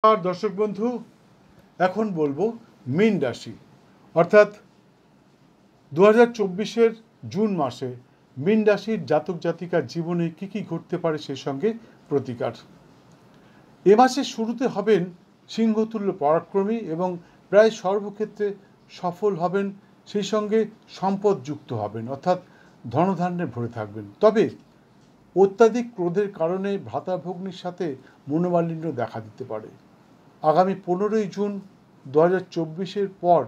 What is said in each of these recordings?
আর দর্শক বন্ধু, এখন বলবো মীন রাশি অর্থাৎ 2024-এর জুন মাসে মীন রাশির জাতক জাতিকার জীবনে কী কী ঘটতে পারে সেই সঙ্গে প্রতিকার। এ মাসের শুরুতে হবেন সিংহতুল্য পরাক্রমী এবং প্রায় সর্বক্ষেত্রে সফল হবেন, সেই সঙ্গে সম্পদ যুক্ত হবেন অর্থাৎ ধনধান্যে ভরে থাকবেন। তবে অত্যাধিক ক্রোধের কারণে ভ্রাতাভগ্নির সাথে মনোমালিন্য দেখা দিতে পারে। আগামী 15ই জুন 2024-এর পর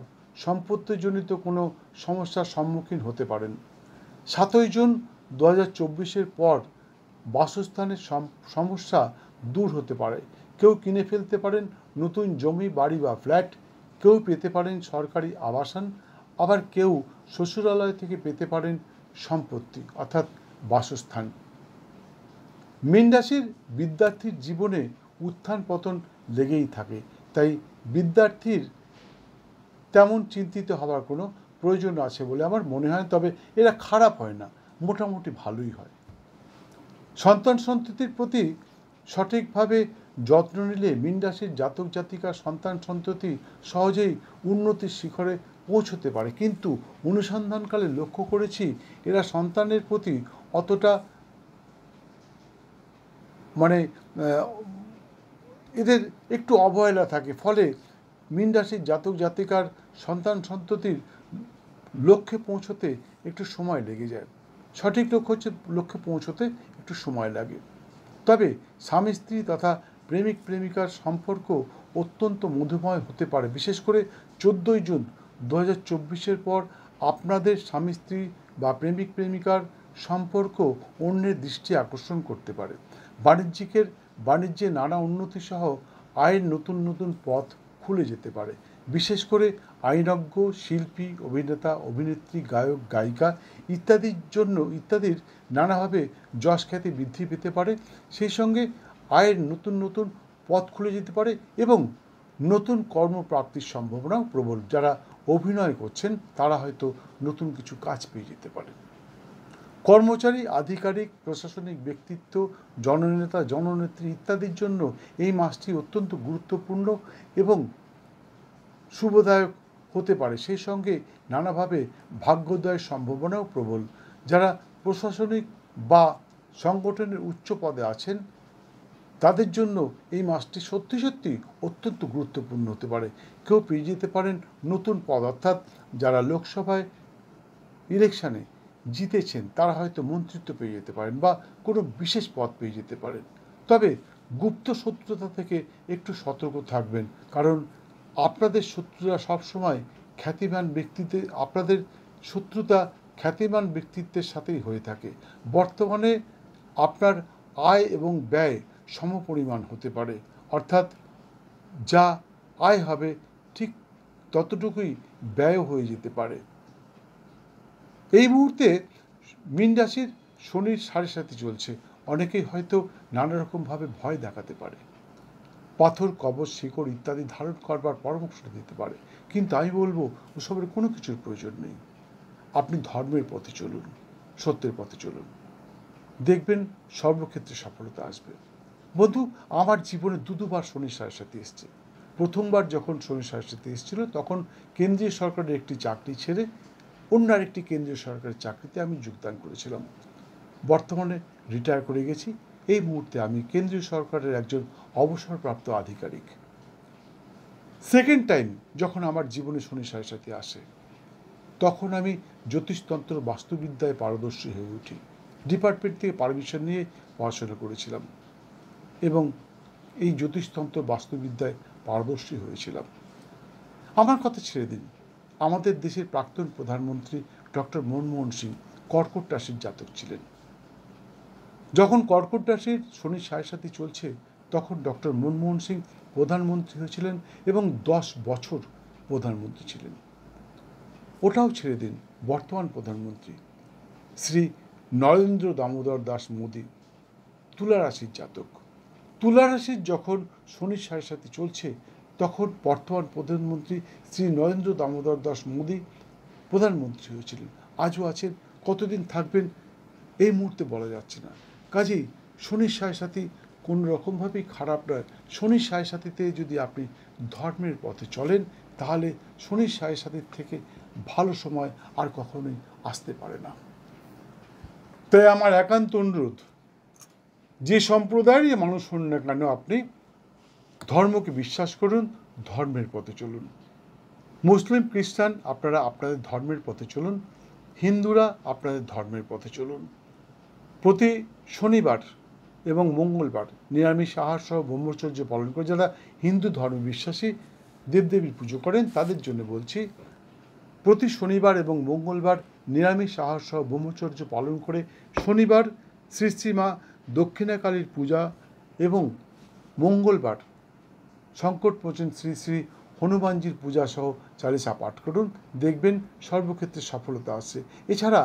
সম্পত্তিজনিত কোনো সমস্যার সম্মুখীন হতে পারেন। 7ই জুন 2024-এর পর বাসস্থানের সমস্যা দূর হতে পারে। কেউ কিনে ফেলতে পারেন নতুন জমি, বাড়ি বা ফ্ল্যাট, কেউ পেতে পারেন সরকারি আবাসন, আবার কেউ শ্বশুরালয় থেকে পেতে পারেন সম্পত্তি অর্থাৎ বাসস্থান। মীন রাশির বিদ্যার্থীর জীবনে উত্থান পতন লেগেই থাকে, তাই বিদ্যার্থীর তেমন চিন্তিত হওয়ার কোনো প্রয়োজন আছে বলে আমার মনে হয়। তবে এরা খারাপ হয় না, মোটামুটি ভালোই হয়। সন্তান সন্ততির প্রতি সঠিকভাবে যত্ন নিলে মীন রাশির জাতক জাতিকার সন্তান সন্ততি সহজেই উন্নতির শিখরে পৌঁছতে পারে, কিন্তু অনুসন্ধানকালে লক্ষ্য করেছি এরা সন্তানের প্রতি অতটা এদের একটু অবহেলা থাকে। ফলে মীন রাশির জাতক জাতিকার সন্তান সন্ততির লক্ষ্যে পৌঁছতে একটু সময় লেগে যায়। সঠিক লক্ষ্যে পৌঁছতে একটু সময় লাগে। তবে স্বামী স্ত্রী তথা প্রেমিক প্রেমিকার সম্পর্ক অত্যন্ত মধুময় হতে পারে। বিশেষ করে 14ই জুন 2024-এর পর আপনাদের স্বামী স্ত্রী বা প্রেমিক প্রেমিকার সম্পর্ক অন্যের দৃষ্টি আকর্ষণ করতে পারে। বাণিজ্যে নানা উন্নতি সহ আয়ের নতুন নতুন পথ খুলে যেতে পারে। বিশেষ করে আইনজ্ঞ, শিল্পী, অভিনেতা, অভিনেত্রী, গায়ক, গায়িকা ইত্যাদির নানাভাবে যশ খ্যাতি বৃদ্ধি পেতে পারে। সেই সঙ্গে আয়ের নতুন নতুন পথ খুলে যেতে পারে এবং নতুন কর্মপ্রাপ্তির সম্ভাবনাও প্রবল। যারা অভিনয় করছেন তারা হয়তো নতুন কিছু কাজ পেয়ে যেতে পারে। কর্মচারী, আধিকারিক, প্রশাসনিক ব্যক্তিত্ব, জননেতা, জননেত্রী ইত্যাদির জন্য এই মাসটি অত্যন্ত গুরুত্বপূর্ণ এবং শুভদায়ক হতে পারে। সেই সঙ্গে নানাভাবে ভাগ্যোদয়ের সম্ভাবনাও প্রবল। যারা প্রশাসনিক বা সংগঠনের উচ্চ পদে আছেন তাদের জন্য এই মাসটি সত্যি সত্যি অত্যন্ত গুরুত্বপূর্ণ হতে পারে। কেউ পেয়ে যেতে পারেন নতুন পদ, অর্থাৎ যারা লোকসভায় ইলেকশানে জিতেছেন তারা হয়তো মন্ত্রিত্ব পেয়ে যেতে পারেন বা কোনো বিশেষ পদ পেয়ে যেতে পারেন। তবে গুপ্ত শত্রুতা থেকে একটু সতর্ক থাকবেন, কারণ আপনাদের শত্রুরা সবসময় আপনাদের শত্রুতা খ্যাতিমান ব্যক্তিত্বের সাথেই হয়ে থাকে। বর্তমানে আপনার আয় এবং ব্যয় সমপরিমাণ হতে পারে, অর্থাৎ যা আয় হবে ঠিক ততটুকুই ব্যয় হয়ে যেতে পারে। এই মুহূর্তে মীন রাশির শনির 7.5 চলছে। অনেকেই হয়তো নানা রকমভাবে ভয় দেখাতে পারে, পাথর, কবচ, শিকড় ইত্যাদি ধারণ করবার পরামর্শ দিতে পারে, কিন্তু আমি বলবো ওসবের কোনো কিছুর প্রয়োজন নেই। আপনি ধর্মের পথে চলুন, সত্যের পথে চলুন, দেখবেন সর্বক্ষেত্রে সফলতা আসবে। বন্ধু, আমার জীবনে দুবার শনির 7.5 এসছে। প্রথমবার যখন শনির 7.5 এসেছিল তখন কেন্দ্রীয় সরকারের একটি চাকরি ছেড়ে অন্য আরেকটি কেন্দ্রীয় সরকারের চাকরিতে আমি যোগদান করেছিলাম। বর্তমানে রিটায়ার করে গেছি। এই মুহূর্তে আমি কেন্দ্রীয় সরকারের একজন অবসরপ্রাপ্ত আধিকারিক। সেকেন্ড টাইম যখন আমার জীবনে শনি 7.5 আসে তখন আমি জ্যোতিষতন্ত্র বাস্তুবিদ্যায় পারদর্শী হয়ে উঠি। ডিপার্টমেন্ট থেকে পারমিশন নিয়ে পড়াশোনা করেছিলাম এবং এই জ্যোতিষতন্ত্র বাস্তুবিদ্যায় পারদর্শী হয়েছিলাম। আমার কথা ছেড়ে দিন, আমাদের দেশের প্রাক্তন প্রধানমন্ত্রী ডক্টর মনমোহন সিং কর্কট রাশির জাতক ছিলেন। যখন কর্কট রাশির শনি 7.5 চলছে তখন ডক্টর মনমোহন সিং প্রধানমন্ত্রী হয়েছিলেন এবং 10 বছর প্রধানমন্ত্রী ছিলেন। ওটাও ছেড়ে দিন, বর্তমান প্রধানমন্ত্রী শ্রী নরেন্দ্র দামোদর দাস মোদী তুলা রাশির জাতক। তুলা রাশির যখন শনি 7.5 চলছে তখন বর্তমান প্রধানমন্ত্রী শ্রী নরেন্দ্র দামোদর দাস মোদী প্রধানমন্ত্রী হয়েছিলেন। আজও আছেন, কতদিন থাকবেন এই মুহূর্তে বলা যাচ্ছে না। কাজেই শনির 7.5 কোনো রকমভাবেই খারাপ নয়। শনির সাড়ে সাথীতে যদি আপনি ধর্মের পথে চলেন, তাহলে শনির সাড়ে সাথীর থেকে ভালো সময় আর কখনোই আসতে পারে না। তাই আমার একান্ত অনুরোধ, যে সম্প্রদায়েরই মানুষ হন না কেন, আপনি ধর্মকে বিশ্বাস করুন, ধর্মের পথে চলুন। মুসলিম খ্রিস্টান আপনারা আপনাদের ধর্মের পথে চলুন, হিন্দুরা আপনাদের ধর্মের পথে চলুন। প্রতি শনিবার এবং মঙ্গলবার নিরামিষ আহার সহ ব্রহ্মচর্য পালন করে যারা হিন্দু ধর্মে বিশ্বাসী, দেবদেবীর পুজো করেন, তাদের জন্য বলছি, প্রতি শনিবার এবং মঙ্গলবার নিরামিষ আহার সহ ব্রহ্মচর্য পালন করে শনিবার শ্রী শ্রীমা দক্ষিণাকালীর পূজা এবং মঙ্গলবার সংকটমোচন শ্রী শ্রী হনুমানজির পূজা সহ চালিসা পাঠ করুন, দেখবেন সর্বক্ষেত্রে সফলতা আসছে। এছাড়া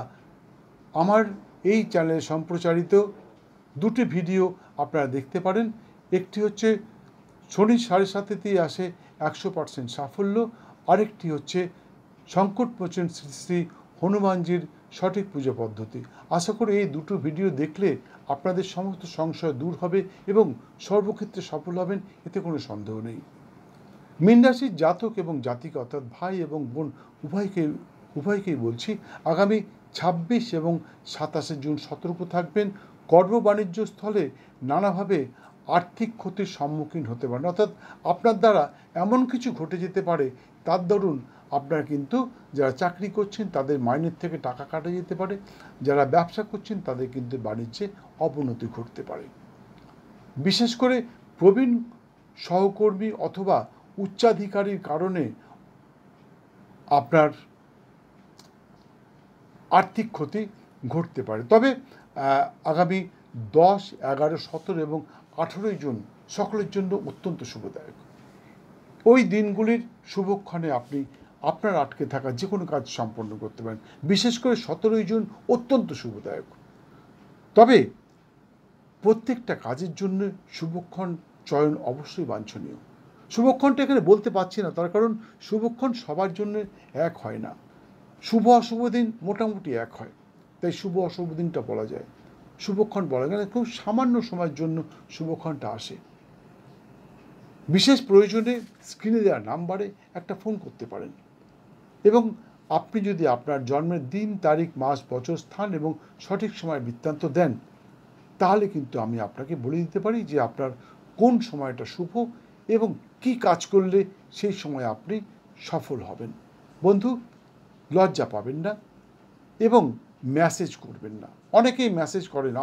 আমার এই চ্যানেলে সম্প্রচারিত দুটি ভিডিও আপনারা দেখতে পারেন। একটি হচ্ছে শনির সাড়ে সাথেতেই আসে 100% সাফল্য, আরেকটি হচ্ছে সংকটমোচন শ্রী শ্রী হনুমানজির সঠিক পুজো পদ্ধতি। আশা করি এই দুটো ভিডিও দেখলে আপনাদের সমস্ত সংশয় দূর হবে এবং সর্বক্ষেত্রে সফল হবেন, এতে কোনো সন্দেহ নেই। মীন রাশির জাতক এবং জাতিকা অর্থাৎ ভাই এবং বোন উভয়কেই বলছি, আগামী 26 এবং 27 জুন সতর্ক থাকবেন। কর্ম বাণিজ্য স্থলে নানাভাবে আর্থিক ক্ষতির সম্মুখীন হতে পারেন, অর্থাৎ আপনার দ্বারা এমন কিছু ঘটে যেতে পারে, তার দরুন আপনারা কিন্তু যারা চাকরি করছেন তাদের মাইনের থেকে টাকা কাটা যেতে পারে, যারা ব্যবসা করছেন তাদের কিন্তু বাণিজ্যে অবনতি ঘটতে পারে। বিশেষ করে প্রবীণ সহকর্মী অথবা উচ্চাধিকারীর কারণে আপনার আর্থিক ক্ষতি ঘটতে পারে। তবে আগামী 10, 11, 17 এবং 18 জুন সকলের জন্য অত্যন্ত শুভদায়ক। ওই দিনগুলির শুভক্ষণে আপনি আপনার আটকে থাকা যে কোনো কাজ সম্পন্ন করতে পারেন। বিশেষ করে 17 জুন অত্যন্ত শুভদায়ক। তবে প্রত্যেকটা কাজের জন্য শুভক্ষণ চয়ন অবশ্যই বাঞ্ছনীয়। শুভক্ষণটা এখানে বলতে পারছি না, তার কারণ শুভক্ষণ সবার জন্য এক হয় না। শুভ অশুভ দিন মোটামুটি এক হয়, তাই শুভ অশুভ দিনটা বলা যায়, শুভক্ষণ বলা যায় না। খুব সামান্য সময়ের জন্য শুভক্ষণটা আসে। বিশেষ প্রয়োজনে স্ক্রিনে দেওয়া নাম্বারে একটা ফোন করতে পারেন এবং আপনি যদি আপনার জন্মের দিন, তারিখ, মাস, বছর, স্থান এবং সঠিক সময়ের বৃত্তান্ত দেন, তাহলে কিন্তু আমি আপনাকে বলে দিতে পারি যে আপনার কোন সময়টা শুভ এবং কি কাজ করলে সেই সময় আপনি সফল হবেন। বন্ধু, লজ্জা পাবেন না এবং মেসেজ করবেন না। অনেকেই মেসেজ করেন,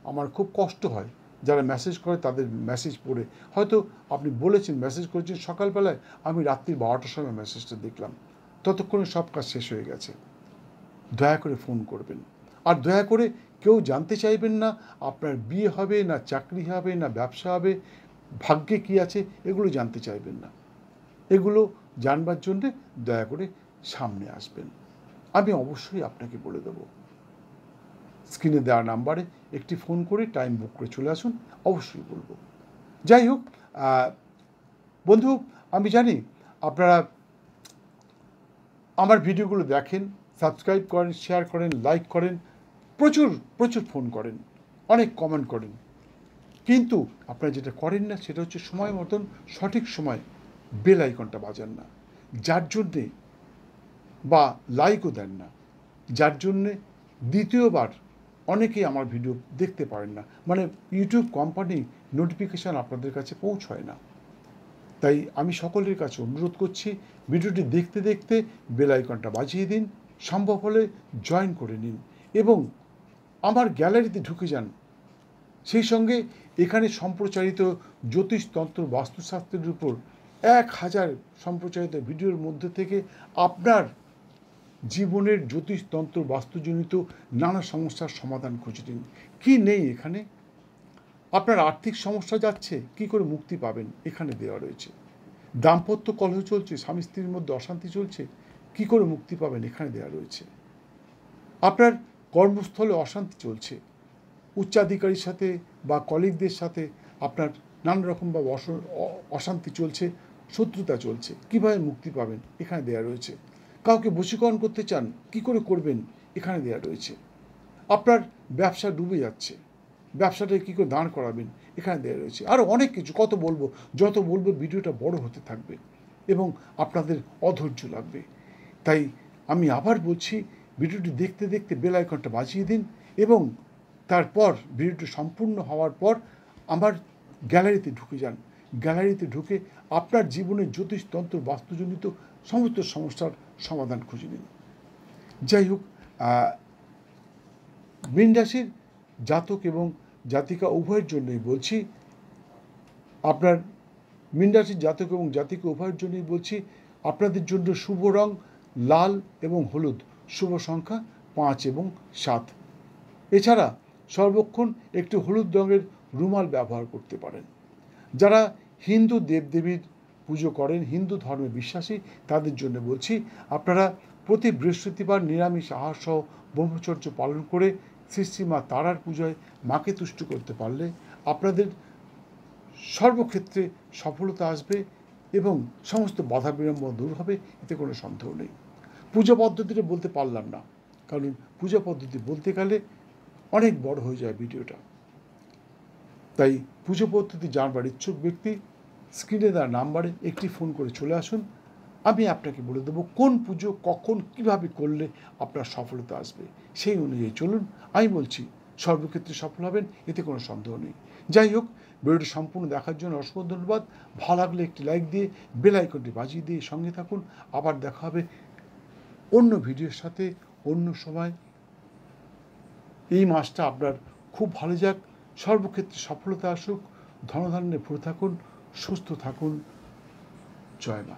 আমার খুব কষ্ট হয় যারা মেসেজ করে তাদের মেসেজ পড়ে। হয়তো আপনি বলেছেন, মেসেজ করেছেন সকালবেলায়, আমি রাত্রি 12টার সময় মেসেজটা দেখলাম, ততক্ষণে সব কাজ শেষ হয়ে গেছে। দয়া করে ফোন করবেন, আর দয়া করে কেউ জানতে চাইবেন না আপনার বিয়ে হবে না চাকরি হবে না ব্যবসা হবে, ভাগ্যে কি আছে, এগুলো জানতে চাইবেন না। এগুলো জানবার জন্যে দয়া করে সামনে আসবেন, আমি অবশ্যই আপনাকে বলে দেবো। স্ক্রিনে দেওয়া নাম্বারে একটি ফোন করে টাইম বুক করে চলে আসুন, অবশ্যই বলবো। যাই হোক বন্ধু, আমি জানি আপনারা আমার ভিডিওগুলো দেখেন, সাবস্ক্রাইব করেন, শেয়ার করেন, লাইক করেন, প্রচুর প্রচুর ফোন করেন, অনেক কমেন্ট করেন, কিন্তু আপনারা যেটা করেন না সেটা হচ্ছে সময় মতন সঠিক সময় বেল আইকনটা বাজান না, যার জন্যে বা লাইকও দেন না, যার জন্যে দ্বিতীয়বার অনেকেই আমার ভিডিও দেখতে পারেন না, মানে ইউটিউব কোম্পানি নোটিফিকেশান আপনাদের কাছে পৌঁছয় না। তাই আমি সকলের কাছে অনুরোধ করছি, ভিডিওটি দেখতে দেখতে বেল আইকনটা বাজিয়ে দিন, সম্ভব হলে জয়েন করে নিন এবং আমার গ্যালারিতে ঢুকে যান। সেই সঙ্গে এখানে সম্প্রচারিত জ্যোতিষতন্ত্র বাস্তুশাস্ত্রের উপর 1000 সম্প্রচারিত ভিডিওর মধ্যে থেকে আপনার জীবনের জ্যোতিষতন্ত্র বাস্তুজনিত নানা সমস্যার সমাধান খুঁজে নিন। কি নেই এখানে? আপনার আর্থিক সমস্যা যাচ্ছে, কি করে মুক্তি পাবেন, এখানে দেওয়া রয়েছে। দাম্পত্য কলহ চলছে, স্বামী স্ত্রীর মধ্যে অশান্তি চলছে, কি করে মুক্তি পাবেন, এখানে দেওয়া রয়েছে। আপনার কর্মস্থলে অশান্তি চলছে, উচ্চাধিকারীর সাথে বা কলিগদের সাথে আপনার নানা রকমভাবে অশান্তি চলছে, শত্রুতা চলছে, কীভাবে মুক্তি পাবেন, এখানে দেওয়া রয়েছে। কাউকে বশীকরণ করতে চান, কি করে করবেন, এখানে দেওয়া রয়েছে। আপনার ব্যবসা ডুবে যাচ্ছে, ব্যবসাটাকে কী করে দাঁড় করাবেন এখানে দেওয়া রয়েছে। আরও অনেক কিছু, কত বলবো, যত বলবো ভিডিওটা বড় হতে থাকবে এবং আপনাদের অধৈর্য লাগবে। তাই আমি আবার বলছি, ভিডিওটি দেখতে দেখতে বেল আইকনটা বাজিয়ে দিন এবং তারপর ভিডিওটি সম্পূর্ণ হওয়ার পর আমার গ্যালারিতে ঢুকে যান। গ্যালারিতে ঢুকে আপনার জীবনের জ্যোতিষতন্ত্র বাস্তুজনিত সমস্ত সমস্যার সমাধান খুঁজে নিন। যাই হোক, মীন রাশির জাতক এবং জাতিকা উভয়ের জন্যই বলছি, আপনার মীন রাশির জাতক এবং জাতিকা উভয়ের জন্যই বলছি, আপনাদের জন্য শুভ রং লাল এবং হলুদ, শুভ সংখ্যা 5 এবং 7। এছাড়া সর্বক্ষণ একটি হলুদ রঙের রুমাল ব্যবহার করতে পারেন। যারা হিন্দু দেবদেবীর পুজো করেন, হিন্দু ধর্মে বিশ্বাসী, তাদের জন্য বলছি, আপনারা প্রতি বৃহস্পতিবার নিরামিষ আহার সহ ব্রহ্মচর্য পালন করে শ্রী মা তারার পূজায় মাকে তুষ্ট করতে পারলে আপনাদের সর্বক্ষেত্রে সফলতা আসবে এবং সমস্ত বাধা বিড়ম্বনা দূর হবে, এতে কোনো সন্দেহ নেই। পূজা পদ্ধতিটা বলতে পারলাম না, কারণ পূজা পদ্ধতি বলতে গেলে অনেক বড় হয়ে যায় ভিডিওটা। তাই পুজো পদ্ধতি জানবার ইচ্ছুক ব্যক্তি স্ক্রিনে দেওয়া নাম্বারে একটি ফোন করে চলে আসুন। আমি আপনাকে বলে দেবো কোন পুজো কখন কিভাবে করলে আপনার সফলতা আসবে, সেই অনুযায়ী চলুন। আমি বলছি সর্বক্ষেত্রে সফল হবেন, এতে কোনো সন্দেহ নেই। যাই হোক, ভিডিওটি সম্পূর্ণ দেখার জন্য অসংখ্য ধন্যবাদ। ভালো লাগলে একটি লাইক দিয়ে বেল আইকনটি বাজিয়ে দিয়ে সঙ্গে থাকুন। আবার দেখা হবে অন্য ভিডিওর সাথে অন্য সময়। এই মাসটা আপনার খুব ভালো যাক, সর্বক্ষেত্রে সফলতা আসুক, ধনধান্যে ভরে থাকুন, সুস্থ থাকুন। জয় মা।